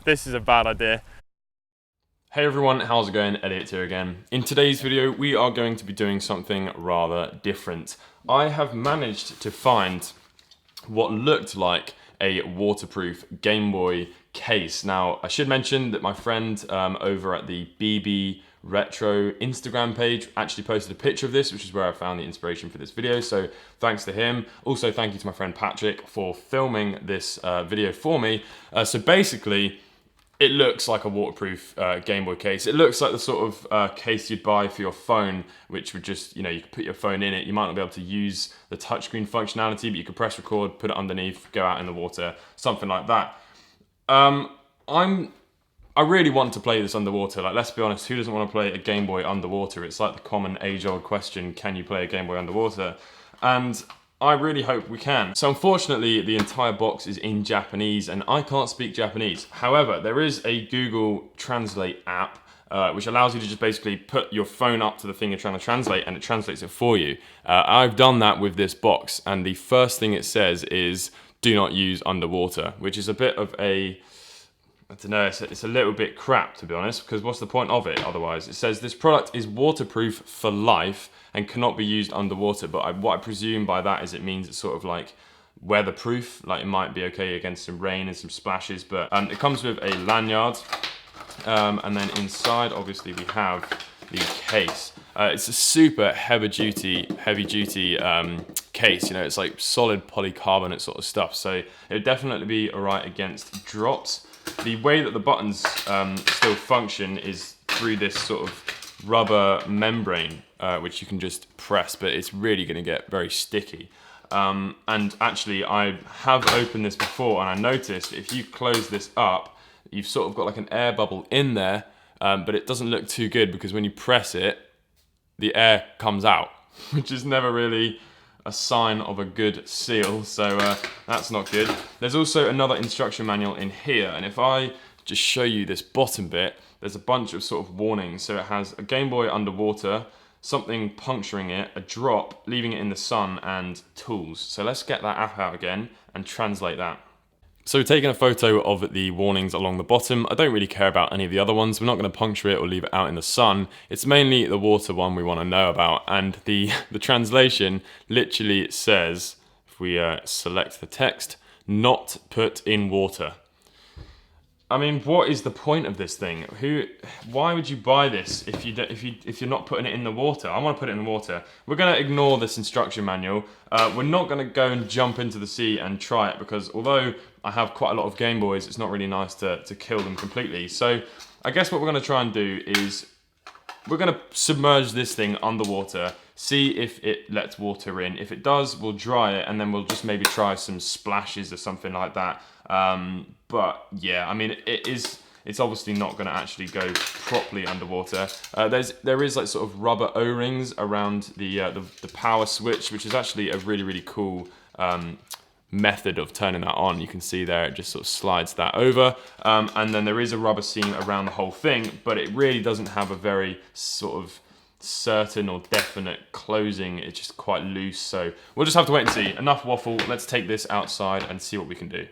this is a bad idea. Hey everyone, how's it going? Elliot here again. In today's video, we are going to be doing something rather different. I have managed to find what looked like a waterproof Game Boy case. Now, I should mention that my friend over at the BB Retro Instagram page actually posted a picture of this, which is where I found the inspiration for this video, so thanks to him. Also, thank you to my friend Patrick for filming this video for me. So basically, it looks like a waterproof Game Boy case. It looks like the sort of case you'd buy for your phone, which would just, you know, you could put your phone in it. You might not be able to use the touchscreen functionality, but you could press record, put it underneath, go out in the water, something like that. I really want to play this underwater. Like, let's be honest, who doesn't want to play a Game Boy underwater? It's like the common age-old question, can you play a Game Boy underwater? And I really hope we can. So unfortunately, the entire box is in Japanese and I can't speak Japanese. However, there is a Google Translate app which allows you to just basically put your phone up to the thing you're trying to translate and it translates it for you. I've done that with this box and the first thing it says is do not use underwater, which is a bit of a, I don't know, it's a little bit crap to be honest, because what's the point of it otherwise? It says this product is waterproof for life and cannot be used underwater, but what I presume by that is it means it's sort of like weatherproof, like it might be okay against some rain and some splashes, but it comes with a lanyard, and then inside obviously we have the case. It's a super heavy duty case, you know, it's like solid polycarbonate sort of stuff, so it would definitely be alright against drops. The way that the buttons still function is through this sort of rubber membrane, which you can just press, but it's really going to get very sticky. And actually, I have opened this before, and I noticed if you close this up, you've sort of got like an air bubble in there, but it doesn't look too good because when you press it, the air comes out, which is never really a sign of a good seal, so that's not good. There's also another instruction manual in here, and if I just show you this bottom bit, there's a bunch of sort of warnings. So it has a Game Boy underwater, something puncturing it, a drop, leaving it in the sun, and tools. So let's get that app out again and translate that. So we've taken a photo of the warnings along the bottom. I don't really care about any of the other ones. We're not going to puncture it or leave it out in the sun. It's mainly the water one we want to know about. And the translation literally says, if we select the text, not put in water. I mean, what is the point of this thing? Why would you buy this if you're not putting it in the water? I want to put it in the water. We're going to ignore this instruction manual. We're not going to go and jump into the sea and try it because although I have quite a lot of Game Boys, it's not really nice to kill them completely. So I guess what we're going to try and do is we're going to submerge this thing underwater, see if it lets water in. If it does, we'll dry it and then we'll just maybe try some splashes or something like that. But yeah, I mean, it's obviously not going to actually go properly underwater. There is like sort of rubber O-rings around the power switch, which is actually a really cool method of turning that on. You can see there it just sort of slides that over, and then there is a rubber seam around the whole thing, but it really doesn't have a very sort of certain or definite closing. It's just quite loose, so we'll just have to wait and see. Enough waffle, let's take this outside and see what we can do.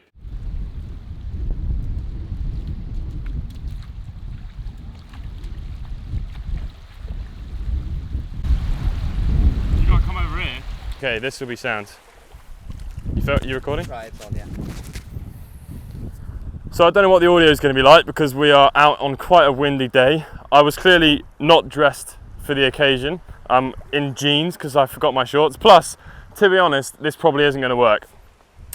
Okay, this will be sound. You recording? Right, it's on, yeah. So I don't know what the audio is going to be like because we are out on quite a windy day. I was clearly not dressed for the occasion. I'm in jeans because I forgot my shorts. Plus, to be honest, this probably isn't going to work.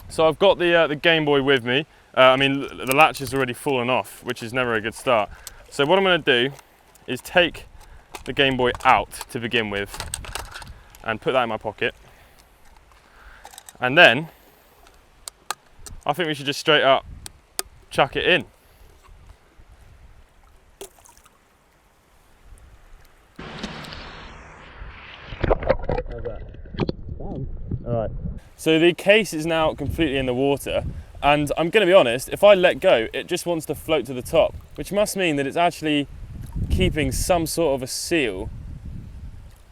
So I've got the Game Boy with me. I mean, the latch has already fallen off, which is never a good start. So what I'm going to do is take the Game Boy out to begin with and put that in my pocket. And then, I think we should just straight up chuck it in. How's that? Alright. So the case is now completely in the water, and I'm going to be honest, if I let go, it just wants to float to the top, which must mean that it's actually keeping some sort of a seal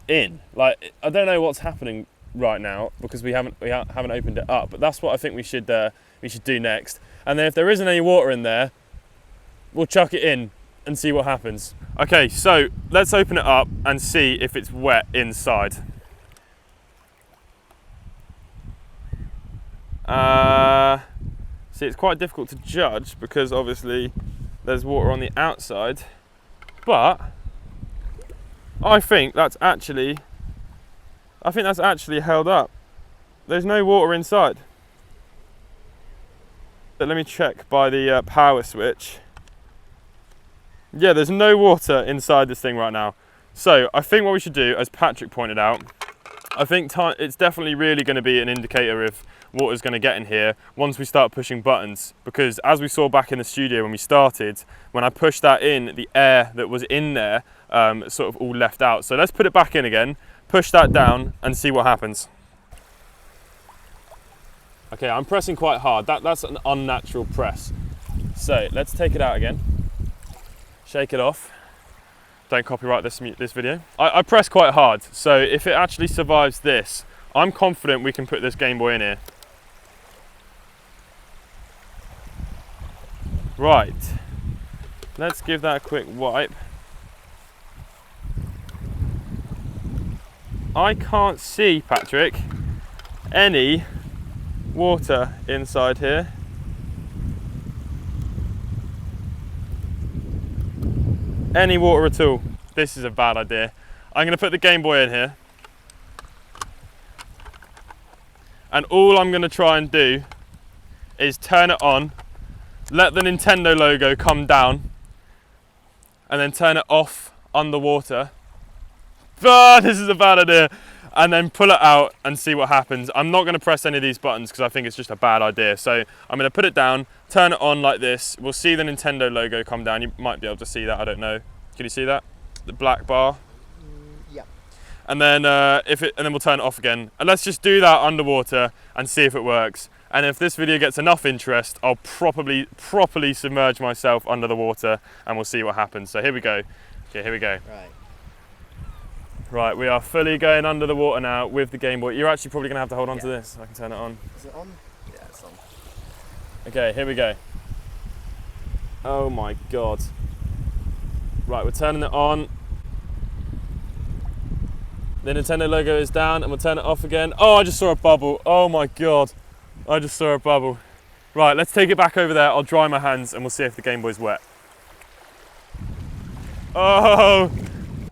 in. Like, I don't know what's happening right now because we haven't opened it up, but that's what I think we should do next. And then if there isn't any water in there, we'll chuck it in and see what happens. Okay, so let's open it up and see if it's wet inside. See, it's quite difficult to judge because obviously there's water on the outside, but I think that's actually held up. There's no water inside. But let me check by the power switch. Yeah, there's no water inside this thing right now. So I think what we should do, as Patrick pointed out, I think it's definitely really going to be an indicator if water's going to get in here once we start pushing buttons, because as we saw back in the studio when we started, when I pushed that in, the air that was in there sort of all left out. So let's put it back in again, push that down and see what happens. Okay, I'm pressing quite hard. That's an unnatural press. So let's take it out again, shake it off. Don't copyright this video. I press quite hard, so if it actually survives this, I'm confident we can put this Game Boy in here. Right, let's give that a quick wipe. I can't see, Patrick, any water inside here. Any water at all. This is a bad idea. I'm going to put the Game Boy in here, and all I'm going to try and do is turn it on, let the Nintendo logo come down, and then turn it off underwater. This is a bad idea. And then pull it out and see what happens. I'm not going to press any of these buttons because I think it's just a bad idea. So I'm going to put it down, turn it on like this. We'll see the Nintendo logo come down. You might be able to see that, I don't know. Can you see that? The black bar? Yeah. And then and then we'll turn it off again. And let's just do that underwater and see if it works. And if this video gets enough interest, I'll properly submerge myself under the water and we'll see what happens. So here we go. Okay, here we go. Right. Right, we are fully going under the water now with the Game Boy. You're actually probably going to have to hold on to this. I can turn it on. Is it on? Yeah, it's on. Okay, here we go. Oh my God. Right, we're turning it on. The Nintendo logo is down and we'll turn it off again. Oh, I just saw a bubble. Oh my God. I just saw a bubble. Right, let's take it back over there. I'll dry my hands and we'll see if the Game Boy's wet. Oh!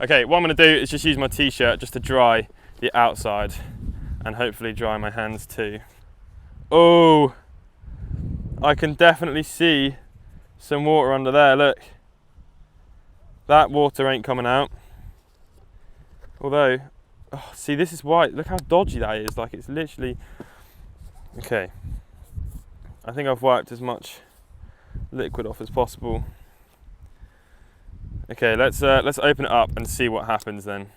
Okay, what I'm going to do is just use my t-shirt just to dry the outside and hopefully dry my hands too. Oh, I can definitely see some water under there, look. That water ain't coming out. Although, oh, see, this is white. Look how dodgy that is, like it's literally... Okay, I think I've wiped as much liquid off as possible. Okay, let's open it up and see what happens then.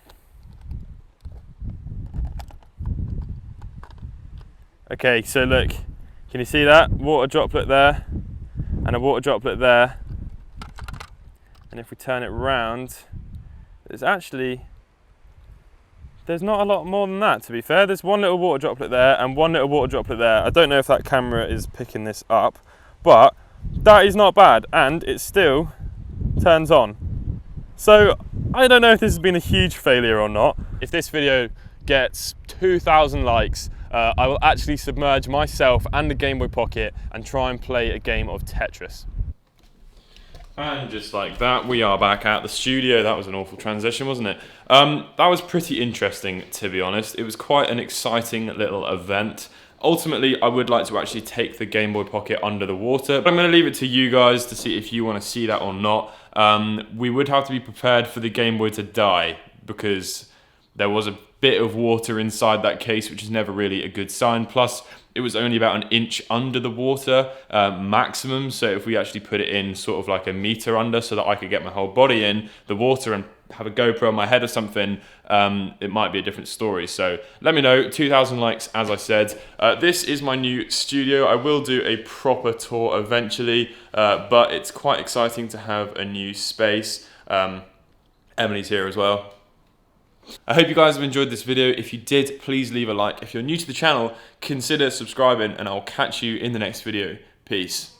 Okay, so look, can you see that? Water droplet there, and a water droplet there. And if we turn it round, there's not a lot more than that, to be fair. There's one little water droplet there and one little water droplet there. I don't know if that camera is picking this up, but that is not bad, and it still turns on. So I don't know if this has been a huge failure or not. If this video gets 2,000 likes, I will actually submerge myself and the Game Boy Pocket and try and play a game of Tetris. And just like that, we are back at the studio. That was an awful transition, wasn't it? That was pretty interesting, to be honest. It was quite an exciting little event. Ultimately, I would like to actually take the Game Boy Pocket under the water, but I'm going to leave it to you guys to see if you want to see that or not. We would have to be prepared for the Game Boy to die because there was a bit of water inside that case, which is never really a good sign. Plus, it was only about 1 inch under the water maximum. So if we actually put it in sort of like 1 meter under so that I could get my whole body in the water and have a GoPro on my head or something, it might be a different story. So let me know. 2,000 likes, as I said. This is my new studio. I will do a proper tour eventually, but it's quite exciting to have a new space. Emily's here as well. I hope you guys have enjoyed this video. If you did, please leave a like. If you're new to the channel, consider subscribing, and I'll catch you in the next video. Peace.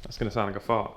That's going to sound like a fart.